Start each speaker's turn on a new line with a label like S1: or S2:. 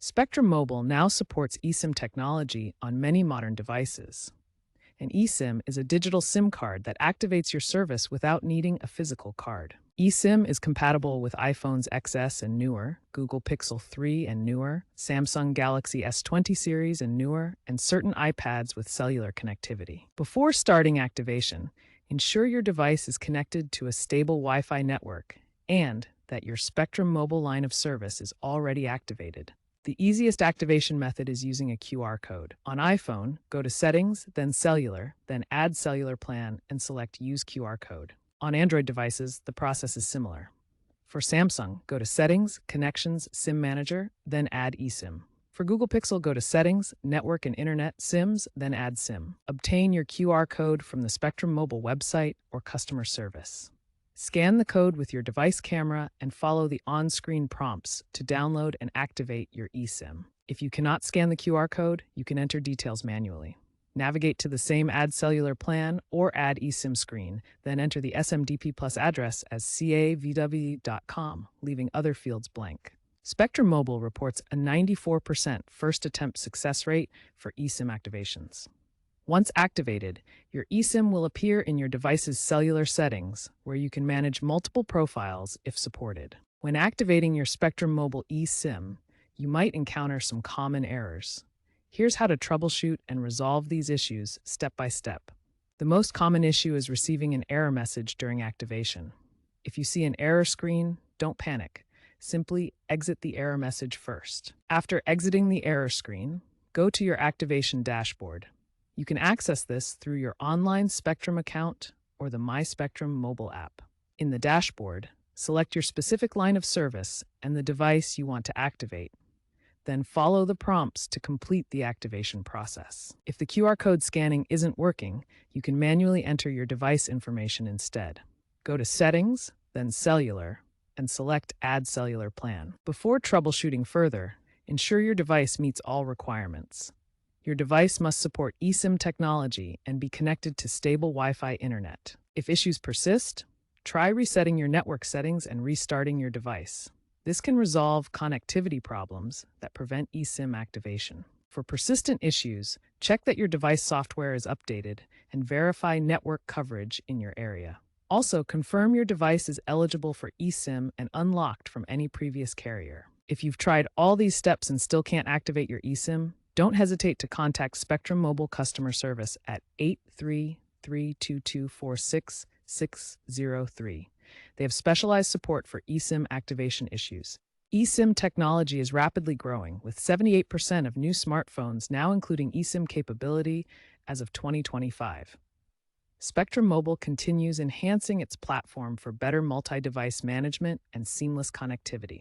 S1: Spectrum Mobile now supports eSIM technology on many modern devices. An eSIM is a digital SIM card that activates your service without needing a physical card. eSIM is compatible with iPhones XS and newer, Google Pixel 3 and newer, Samsung Galaxy S20 series and newer, and certain iPads with cellular connectivity. Before starting activation, ensure your device is connected to a stable Wi-Fi network and that your Spectrum Mobile line of service is already activated. The easiest activation method is using a QR code. On iPhone, go to Settings, then Cellular, then Add Cellular Plan, and select Use QR Code. On Android devices, the process is similar. For Samsung, go to Settings, Connections, SIM Manager, then Add eSIM. For Google Pixel, go to Settings, Network and Internet, SIMs, then Add SIM. Obtain your QR code from the Spectrum Mobile website or customer service. Scan the code with your device camera and follow the on-screen prompts to download and activate your eSIM. If you cannot scan the QR code, you can enter details manually. Navigate to the same Add Cellular Plan or Add eSIM screen, then enter the SMDP Plus address as cavw.com, leaving other fields blank. Spectrum Mobile reports a 94% first attempt success rate for eSIM activations. Once activated, your eSIM will appear in your device's cellular settings, where you can manage multiple profiles if supported. When activating your Spectrum Mobile eSIM, you might encounter some common errors. Here's how to troubleshoot and resolve these issues step by step. The most common issue is receiving an error message during activation. If you see an error screen, don't panic. Simply exit the error message first. After exiting the error screen, go to your activation dashboard. You can access this through your online Spectrum account or the My Spectrum mobile app. In the dashboard, select your specific line of service and the device you want to activate. Then follow the prompts to complete the activation process. If the QR code scanning isn't working, you can manually enter your device information instead. Go to Settings, then Cellular, and select Add Cellular Plan. Before troubleshooting further, ensure your device meets all requirements. Your device must support eSIM technology and be connected to stable Wi-Fi internet. If issues persist, try resetting your network settings and restarting your device. This can resolve connectivity problems that prevent eSIM activation. For persistent issues, check that your device software is updated and verify network coverage in your area. Also, confirm your device is eligible for eSIM and unlocked from any previous carrier. If you've tried all these steps and still can't activate your eSIM, don't hesitate to contact Spectrum Mobile customer service at 833-224-6603. They have specialized support for eSIM activation issues. eSIM technology is rapidly growing, with 78% of new smartphones now including eSIM capability as of 2025. Spectrum Mobile continues enhancing its platform for better multi-device management and seamless connectivity.